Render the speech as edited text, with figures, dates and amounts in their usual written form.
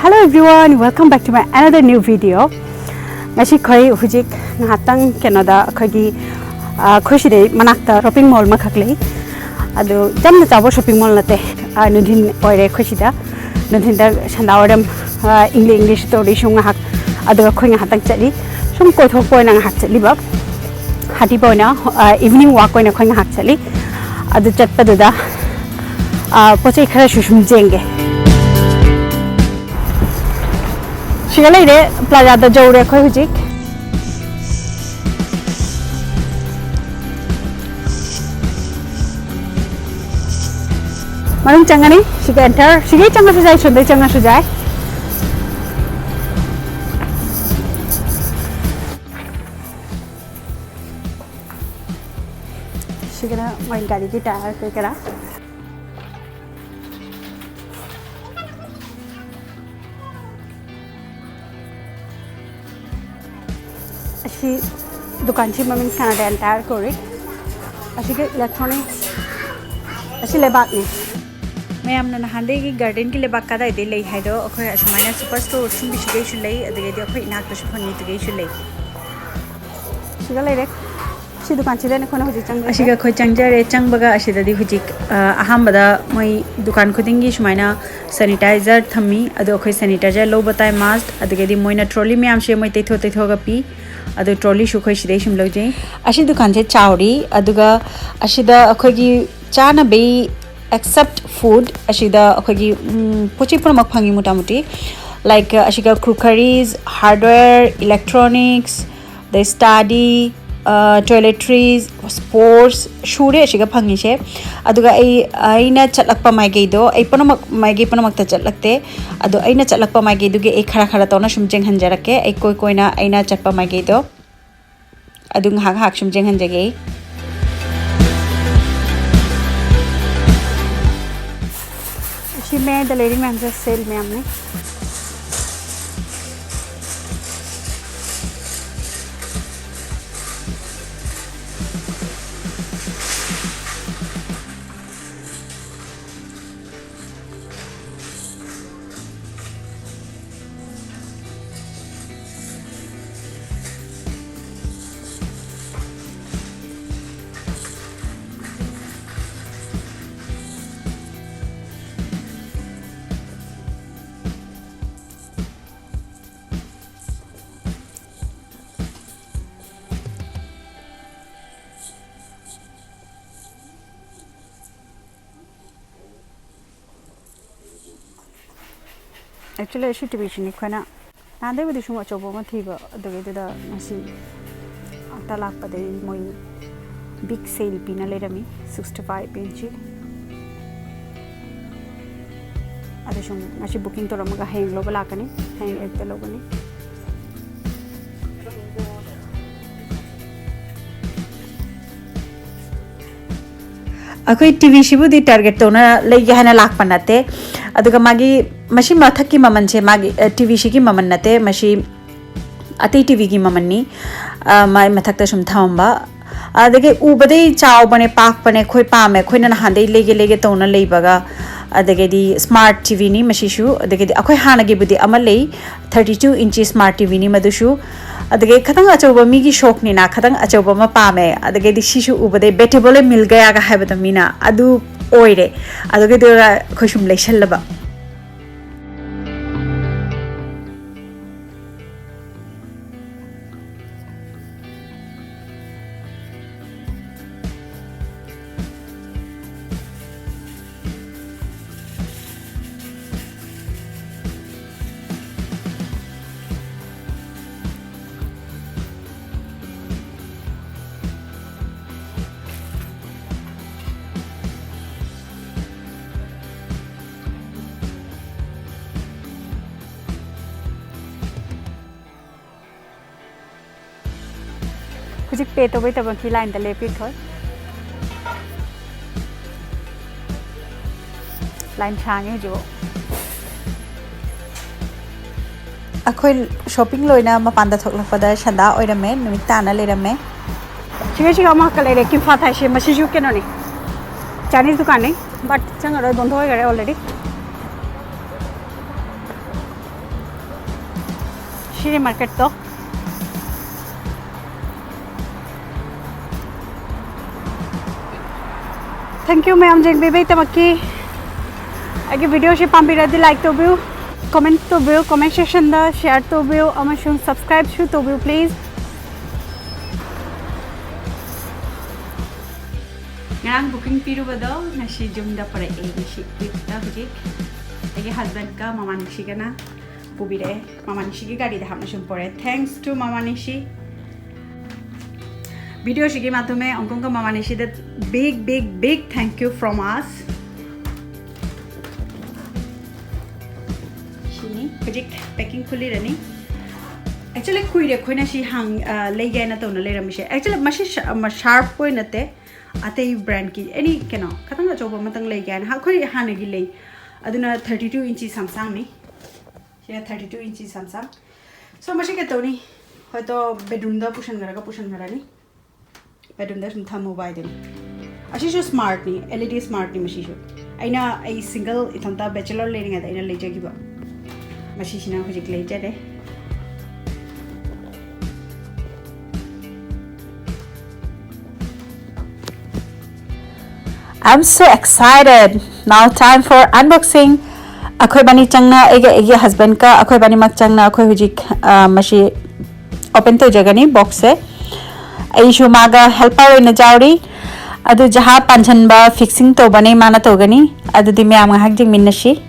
Hello everyone, welcome back to my another new video. Ngasi khoi hujik ngatang Canada khagi khoshi de manakta shopping mall ma khaklei. Adu jamna chawo shopping mall nate nudhin oire khoshi da nudhin da sandawadam English to de shung hak adu khoi ngatang chali sum ko thok poi nang hak chali bak hati poi na evening walk poi na khoi hak chali adu chatpa da pochai khara shushum jenge. Sigalai de plaza da jawre khoi hujik Marung changani siga enter sigai changa sujai sundai changa sujai sigara main gari ki tire kai kara अशी दुकानची mummy Canada entire कोरी अशी के electronics अशी लेबाक ने मैं हमने नहांदे की garden की लेबाक का दायदे ले है दो अखोय अशमाइना सुपर स्टोर सुन भी शिगे शुले अदगे दे अखोय इनाक तो शुफन नीतगे शुले शिगा ले रे शी दुकान ची देने कोने हुजी चंग अशी का खोय चंगजा रे चंग बगा अशी ददी हुजी अहम बदा मई दुकान खुदिंगी शुमाइना सैनिटाइजर थम्मी अदो अखोय सैनिटाइजर लो बताए मास्क अदगे दी मोइना ट्रॉली में आमशे मई तेथो गा पी अदो ट्रॉली शुखोय शिदे शुम लो जे अशी दुकान से चावड़ी अदुगा अशीदा अखोगी चाना बे एक्सेप्ट फूड अशीदा अखोगी पोची पर मक फंगी मुटामुटी लाइक अशीगा क्रूकरीज हार्डवेयर इलेक्ट्रॉनिक्स द स्टडी टॉयलेटरीज स्पोर्ट्स शूरे अशीगा फंगी छे अदुगा आइना चटलकपा माइगेदो आई पनमक माइगे पनमक त चटलकते अदो आइना चटलकपा माइगेदुगे ए खरा खरा तोना शुम जेंग हंजरके आई कोई कोइना आइना चटपा माइगेदो अदुंग हाक हाक शुम जेंग हंजगे शी में द लेडी में हमसे सेल में हमने Actually, I should be shooting. Now, they would show much of what he got the way to the Talak, but my big sale pina later me 65 inch. Addition, I should booking to Ramaga hang global acne, hang at the Logani. अखोई TV शिबु दी target तो ना ले यहना लाख पन्नाते अदुगा मागी मशी माथक की ममन छे मागी टीवी शि की ममन नते मशी अति टीवी की ममन नी माय मथक त शुम थांबा अदगे उबदे चाव बने पाक बने खोई पामे खोई न हांदे लेगे तो ना ले बगा अदगे दी स्मार्ट टीवी नी मशीशु अदगे दी अखोई हानगे बुदी अमले 32 इंच स्मार्ट टीवी नी मदुशु अदगे खतंग अचौबा मीगी शौक नी ना खतंग अचौबा मा पामे अदगे दी शिशु उबदे बेटेबले मिल गया गा है बता मीना अदु ओइरे अदगे दो खुशुम लेशलबा कुछ पे तो भाई तब की लाइन तले पिट हो लाइन छांगे जो अखोई शॉपिंग लोइना मपानदा थोकलपदा संदा ओइरमे नुमिताना लेरमे सिगे मा कले रे कि फाथा से मसिजु केनो नि चाइनीज दुकान नहीं बट चंग बंद हो गए already Shiri market to. Thank you ma'am jeng bebe tamaki. Agi video shi pampi radi like to view, comment to view, comment section da share to view, amashung subscribe shu to view please. Ngang booking piru bado nashi jumda pare e nashi kita hujik. Agi husband ka mama nishi kana pubire mama nishi ki gadi da hamna shum pore. Thanks to mama nishi. Video shigi mathume onkonka mama nishi that big thank you from us. Shini hujik packing khuli rani. Actually kuire khoina shi hang lege na to na le ramishe. Actually mashi sharp koi nate ate brand ki any keno khatang na choba matang lege na ha khoi hanagi le aduna 32 inch Samsung ni. Here 32 inch Samsung. So mashi ke to ni hoito bedroom da pushan gara ni. Bedroom da sum tham mobile din. Ashi jo smart ni LED smart ni mashi jo. Aina ai single ithanta bachelor learning ada aina leje gi ba. Mashi sina hojik leje de. I'm so excited. Now time for unboxing. Akhoi bani changna ege husband ka akhoi bani mak changna akhoi hujik mashi open to jagani box se. Aishu maga helper in jawri. Adu jaha panchan ba fixing to bani mana to gani. Adu di me am hak jing minnashi.